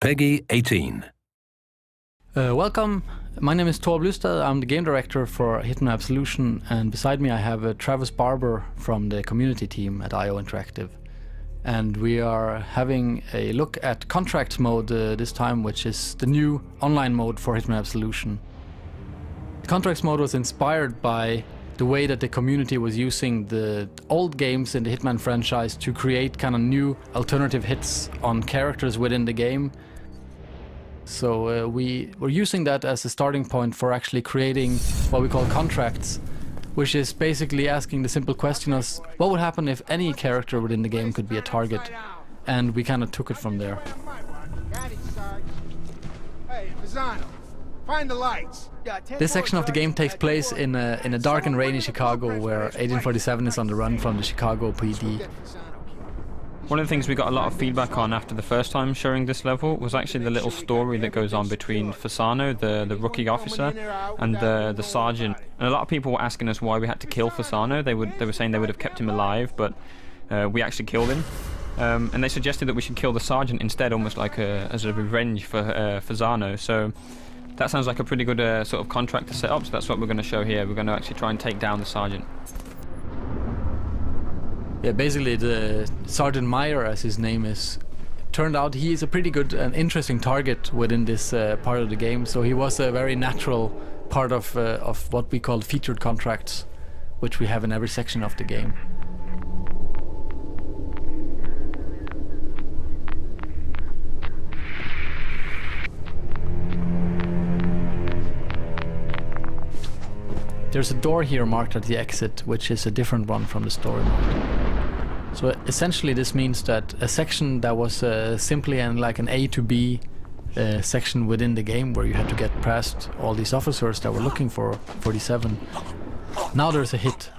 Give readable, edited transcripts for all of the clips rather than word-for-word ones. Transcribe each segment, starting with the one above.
Peggy 18. Welcome, my name is Thor Blustad. I'm the game director for Hitman Absolution, and beside me I have Travis Barber from the community team at IO Interactive. And we are having a look at Contracts mode this time, which is the new online mode for Hitman Absolution. The Contracts mode was inspired by the way that the community was using the old games in the Hitman franchise to create kind of new alternative hits on characters within the game. So we were using that as a starting point for actually creating what we call contracts, which is basically asking the simple question of what would happen if any character within the game could be a target, and we kind of took it from there. Find the lights. This section of the game takes place in a dark and rainy Chicago, where 1847 is on the run from the Chicago PD. One of the things we got a lot of feedback on after the first time showing this level was actually the little story that goes on between Fasano, the rookie officer, and the sergeant. And a lot of people were asking us why we had to kill Fasano. They were saying they would have kept him alive, but we actually killed him. And they suggested that we should kill the sergeant instead, almost like as a revenge for Fasano. So that sounds like a pretty good sort of contract to set up, so that's what we're going to show here. We're going to actually try and take down the sergeant. Yeah, basically the Sergeant Meyer, as his name is, turned out he is a pretty good and interesting target within this part of the game. So he was a very natural part of what we call featured contracts, which we have in every section of the game. There's a door here marked at the exit, which is a different one from the story mode. So essentially this means that a section that was simply like an A to B section within the game, where you had to get past all these officers that were looking for 47, now there's a hit.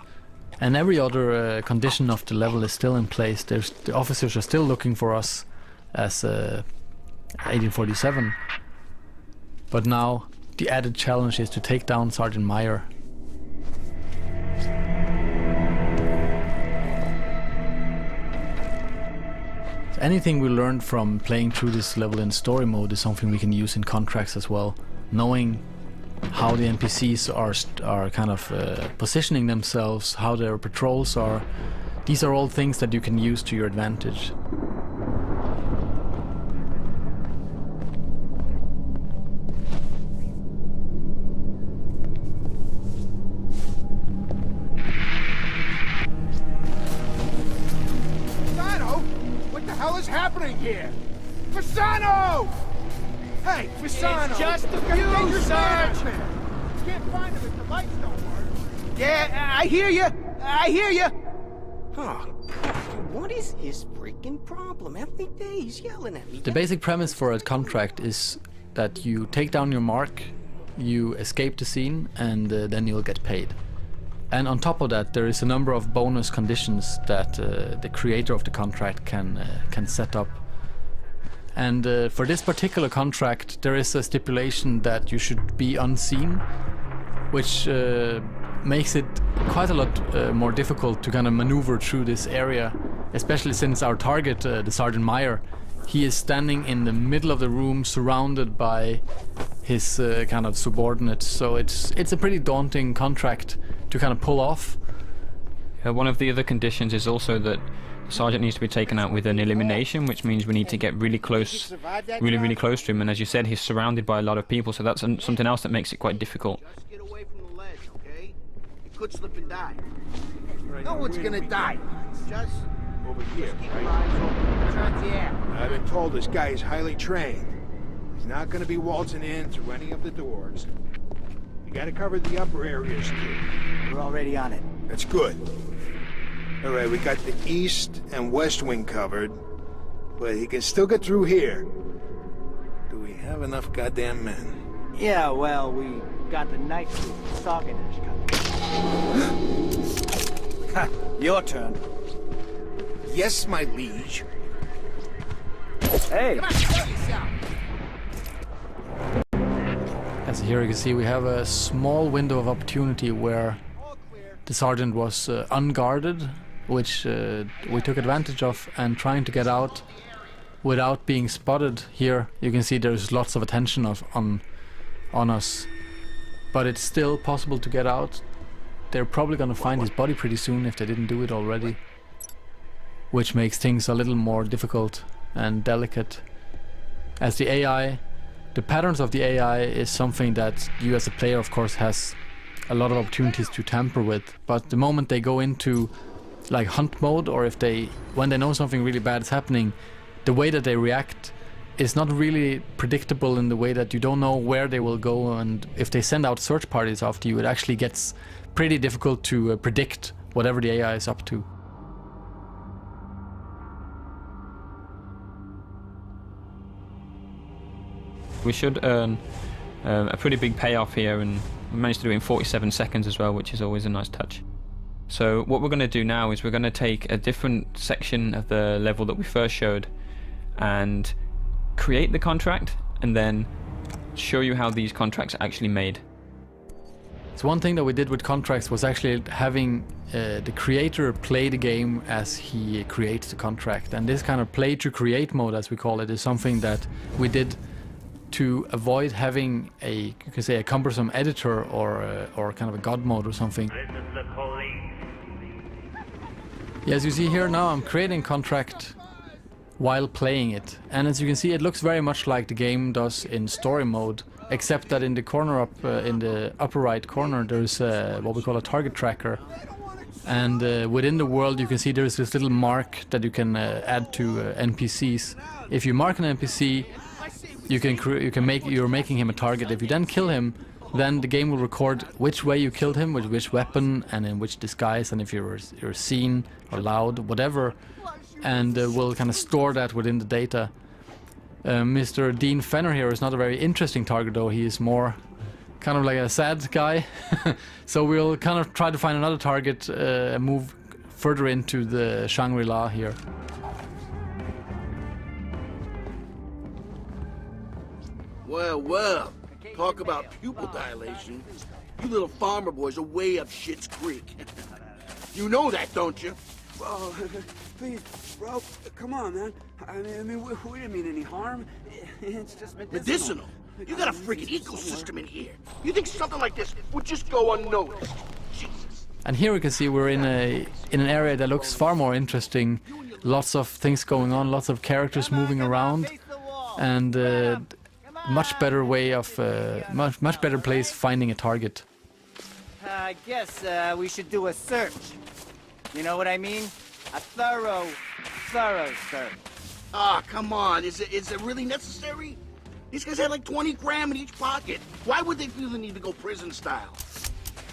And every other condition of the level is still in place. The officers are still looking for us as 1847. But now the added challenge is to take down Sergeant Meyer. Anything we learned from playing through this level in story mode is something we can use in contracts as well. Knowing how the NPCs are kind of positioning themselves, how their patrols are, these are all things that you can use to your advantage. Happening here? Fasano! Hey, Fasano! It's just a few, Sarge! Can't find him if the lights don't work. Yeah, I hear you! I hear you! Huh. What is his freaking problem? Every day he's yelling at me. The basic premise for a contract is that you take down your mark, you escape the scene, and then you'll get paid. And on top of that, there is a number of bonus conditions that the creator of the contract can set up. And for this particular contract, there is a stipulation that you should be unseen, which makes it quite a lot more difficult to kind of maneuver through this area, especially since our target, the Sergeant Meyer, he is standing in the middle of the room surrounded by his kind of subordinates. So it's a pretty daunting contract to kind of pull off. One of the other conditions is also that the sergeant needs to be taken out with an elimination, which means we need to get really close, really close to him. And as you said, he's surrounded by a lot of people, so that's something else that makes it quite difficult. Just get away from the ledge, okay? You could slip and die. No one's gonna die. Just Over here, keep your eyes open. Turn the air. I've been told this guy is highly trained. He's not gonna be waltzing in through any of the doors. You gotta cover the upper areas too. We're already on it. That's good. All right, we got the east and west wing covered, but he can still get through here. Do we have enough goddamn men? Yeah, well, we got the night suit Saganish coming. Your turn. Yes, my liege. Hey! Come on, show yourself. As here you can see, we have a small window of opportunity where the sergeant was unguarded, which we took advantage of, and trying to get out without being spotted. Here you can see there's lots of attention on us, but it's still possible to get out. They're probably gonna find his body pretty soon if they didn't do it already, which makes things a little more difficult and delicate, as the patterns of the AI is something that you as a player of course has a lot of opportunities to tamper with. But the moment they go into like hunt mode, or when they know something really bad is happening, the way that they react is not really predictable, in the way that you don't know where they will go, and if they send out search parties after you, it actually gets pretty difficult to predict whatever the AI is up to. We should earn a pretty big payoff here, and we managed to do it in 47 seconds as well, which is always a nice touch. So what we're going to do now is we're going to take a different section of the level that we first showed and create the contract, and then show you how these contracts are actually made. So one thing that we did with contracts was actually having the creator play the game as he creates the contract, and this kind of play to create mode, as we call it, is something that we did to avoid having you could say a cumbersome editor or kind of a god mode or something. Yeah, as you see here now, I'm creating contract while playing it, and as you can see, it looks very much like the game does in story mode, except that in the corner in the upper right corner, there's what we call a target tracker, and within the world you can see there's this little mark that you can add to NPCs. If you mark an NPC, you're making him a target. If you then kill him, then the game will record which way you killed him, with which weapon and in which disguise, and if you're seen or loud, whatever, and we'll kind of store that within the data. Mr. Dean Fenner here is not a very interesting target though. He is more kind of like a sad guy. So we'll kind of try to find another target and move further into the Shangri-La here. Well, talk about pupil dilation. You little farmer boys are way up Shit's Creek. You know that, don't you? Bro, please, bro, come on, man. I mean, we didn't mean any harm. It's just medicinal. You got a freaking ecosystem in here. You think something like this would just go unnoticed? Jesus. And here we can see we're in an area that looks far more interesting. Lots of things going on, lots of characters moving around, and much better way of much better place finding a target. I guess we should do a search. You know what I mean? A thorough search. Ah, come on. Is it really necessary? These guys had like 20 grand in each pocket. Why would they feel the need to go prison style?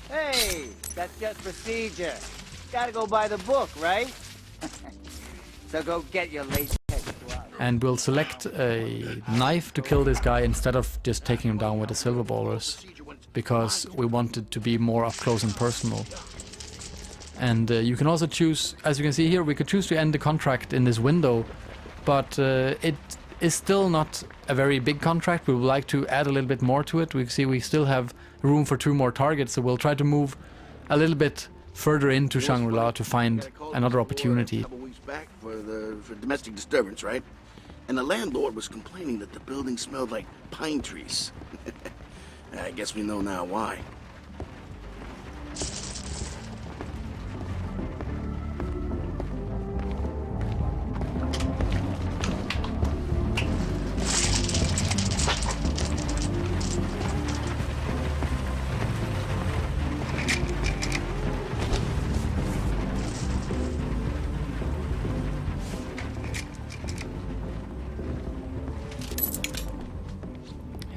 Hey, that's just procedure. Gotta go by the book, right? So go get your lazy head gloves. And we'll select a knife to kill this guy instead of just taking him down with the silver ballers, because we want it to be more up close and personal. And you can also choose, as you can see here, we could choose to end the contract in this window, but it is still not a very big contract. We would like to add a little bit more to it. We see we still have room for 2 more targets, so we'll try to move a little bit further into Shangri-La to find another opportunity. A couple weeks back for domestic disturbance, right? And the landlord was complaining that the building smelled like pine trees. I guess we know now why.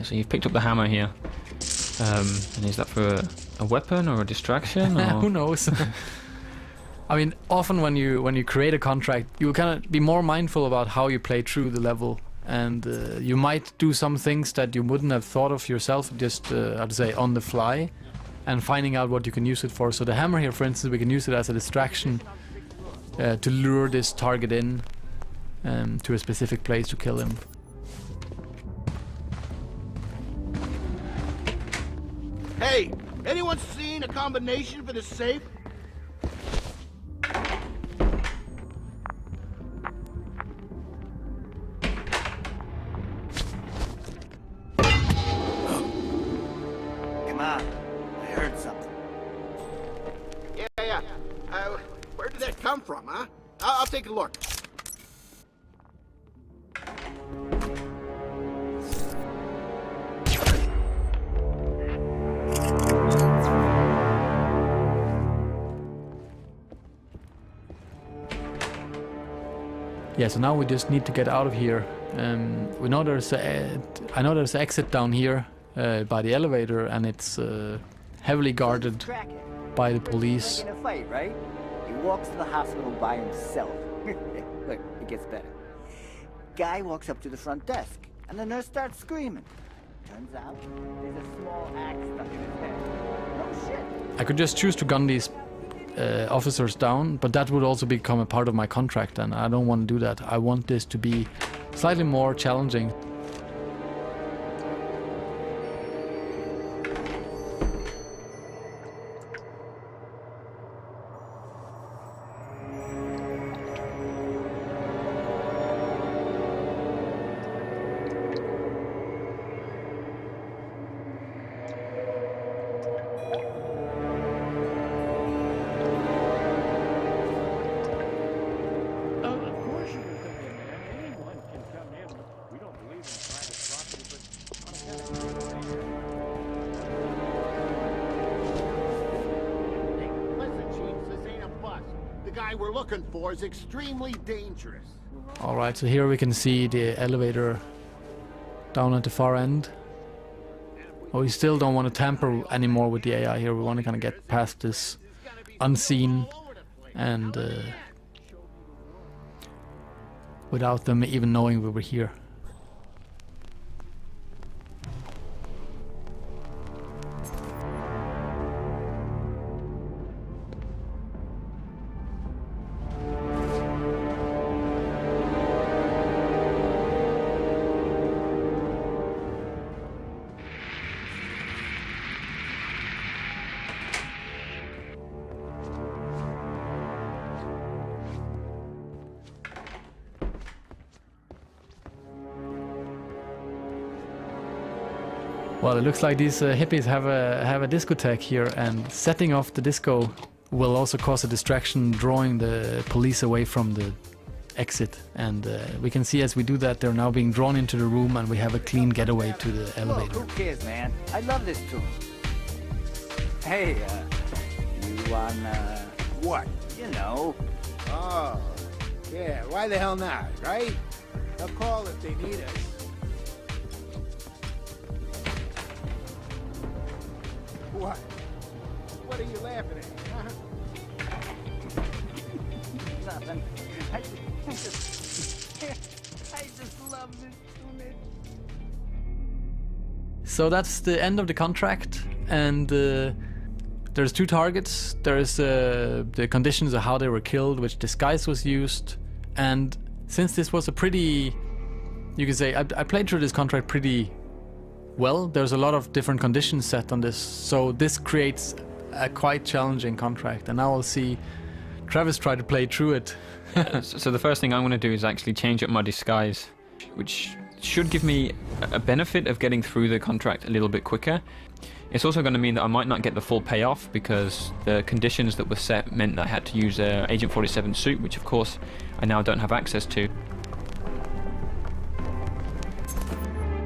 So you've picked up the hammer here, and is that for a weapon or a distraction? Or? Who knows? I mean, often when you create a contract, you kind of be more mindful about how you play through the level, and you might do some things that you wouldn't have thought of yourself, just how to say, on the fly, and finding out what you can use it for. So the hammer here, for instance, we can use it as a distraction to lure this target in to a specific place to kill him. Hey, anyone seen a combination for the safe? come from, huh? I'll take a look. Yeah, so now we just need to get out of here. We know there's I know there's an exit down here by the elevator, and it's heavily guarded by the police. In a fight, right? He walks to the hospital by himself. Look, it gets better. Guy walks up to the front desk, and the nurse starts screaming. Turns out there's a small axe stuck in his head. No shit. I could just choose to gun these officers down, but that would also become a part of my contract, and I don't want to do that. I want this to be slightly more challenging. We're looking for is extremely dangerous. Alright, so here we can see the elevator down at the far end. Oh, we still don't want to tamper anymore with the AI here. We want to kind of get past this unseen and without them even knowing we were here. Well, it looks like these hippies have a discotheque here, and setting off the disco will also cause a distraction, drawing the police away from the exit. And we can see as we do that, they're now being drawn into the room, and we have a clean getaway to the elevator. Who cares, man? I love this tune. Hey, you on, What? you know. Oh, yeah, why the hell not, right? They'll call if they need us. What? What are you laughing at, huh? Nothing. I just love this tune. So that's the end of the contract, and there's two targets. There's the conditions of how they were killed, which disguise was used, and since this was a pretty, you could say, I played through this contract pretty well. There's a lot of different conditions set on this, so this creates a quite challenging contract, and now I'll see Travis try to play through it. So the first thing I'm going to do is actually change up my disguise, which should give me a benefit of getting through the contract a little bit quicker. It's also going to mean that I might not get the full payoff, because the conditions that were set meant that I had to use Agent 47 suit, which of course I now don't have access to.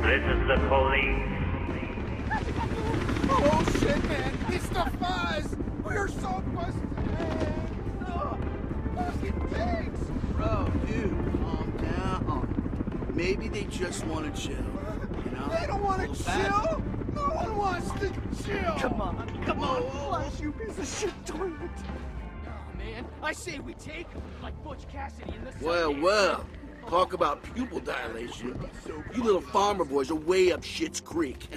This is the police. Oh shit, man! It's the fuzz! We're so busted, man! Oh, fucking thanks! Bro, dude, calm down. Maybe they just want to chill, you know? They don't want to chill! No one wants to chill! Come on, flush, you piece of shit toilet! Oh, man, I say we take him, like Butch Cassidy in the Well. Talk about pupil dilation. You little farmer boys are way up Schitt's Creek.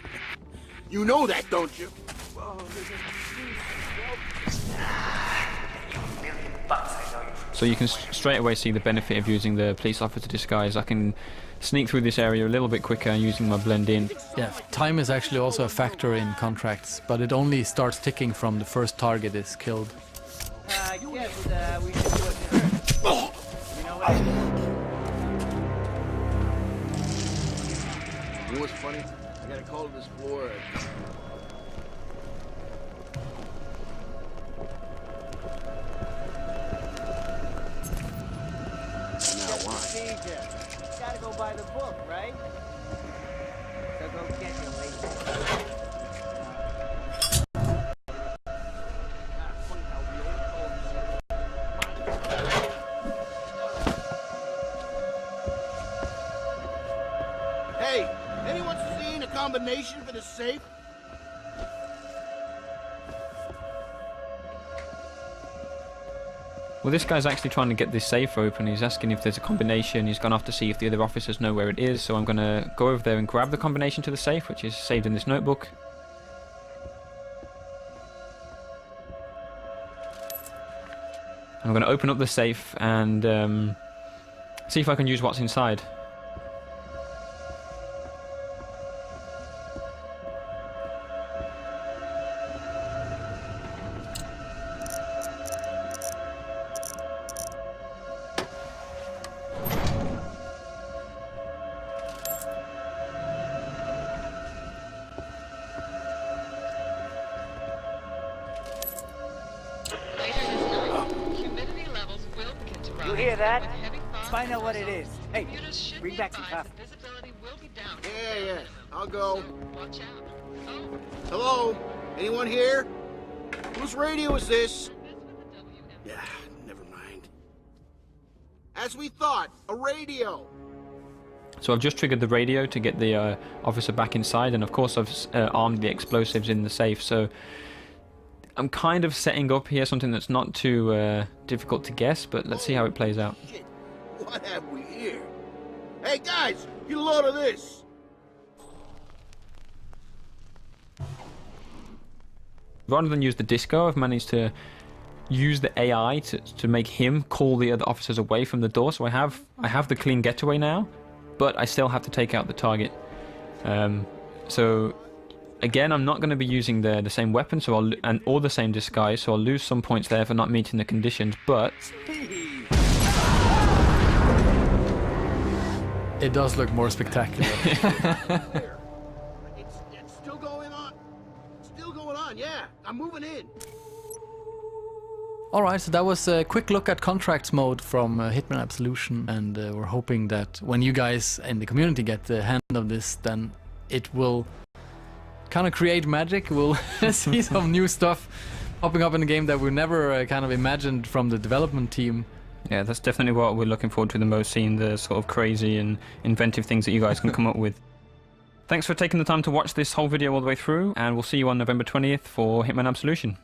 You know that, don't you? So you can straight away see the benefit of using the police officer disguise. I can sneak through this area a little bit quicker using my blend in. Yeah, time is actually also a factor in contracts, but it only starts ticking from the first target is killed. I guess we should do it. Oh. You know what? You know what's funny? I got a call to this floor. procedure. Gotta go by the book, right? So go get your lazy. Hey, anyone seen a combination for the safe? Well, this guy's actually trying to get this safe open. He's asking if there's a combination. He's gone off to see if the other officers know where it is. So I'm going to go over there and grab the combination to the safe, which is saved in this notebook. I'm going to open up the safe and see if I can use what's inside. You hear that? Find out what it is. Hey, bring back some coffee. Yeah, I'll go. Hello? Anyone here? Whose radio is this? Yeah, never mind. As we thought, a radio. So I've just triggered the radio to get the officer back inside, and of course I've armed the explosives in the safe, so I'm kind of setting up here something that's not too difficult to guess, but let's see how it plays out. Shit. What have we here? Hey guys, get a load of this. Rather than use the disco, I've managed to use the AI to make him call the other officers away from the door. So I have the clean getaway now, but I still have to take out the target. So again, I'm not going to be using the same weapon, or the same disguise, so I'll lose some points there for not meeting the conditions. But It does look more spectacular. It's still going on. Still going on, yeah. I'm moving in. Alright, so that was a quick look at Contracts mode from Hitman Absolution, and we're hoping that when you guys in the community get the hand of this, then it will kind of create magic. We'll see some new stuff popping up in the game that we never kind of imagined from the development team. yeah, that's definitely what we're looking forward to the most, seeing the sort of crazy and inventive things that you guys can come up with. Thanks for taking the time to watch this whole video all the way through, and we'll see you on November 20th for Hitman Absolution.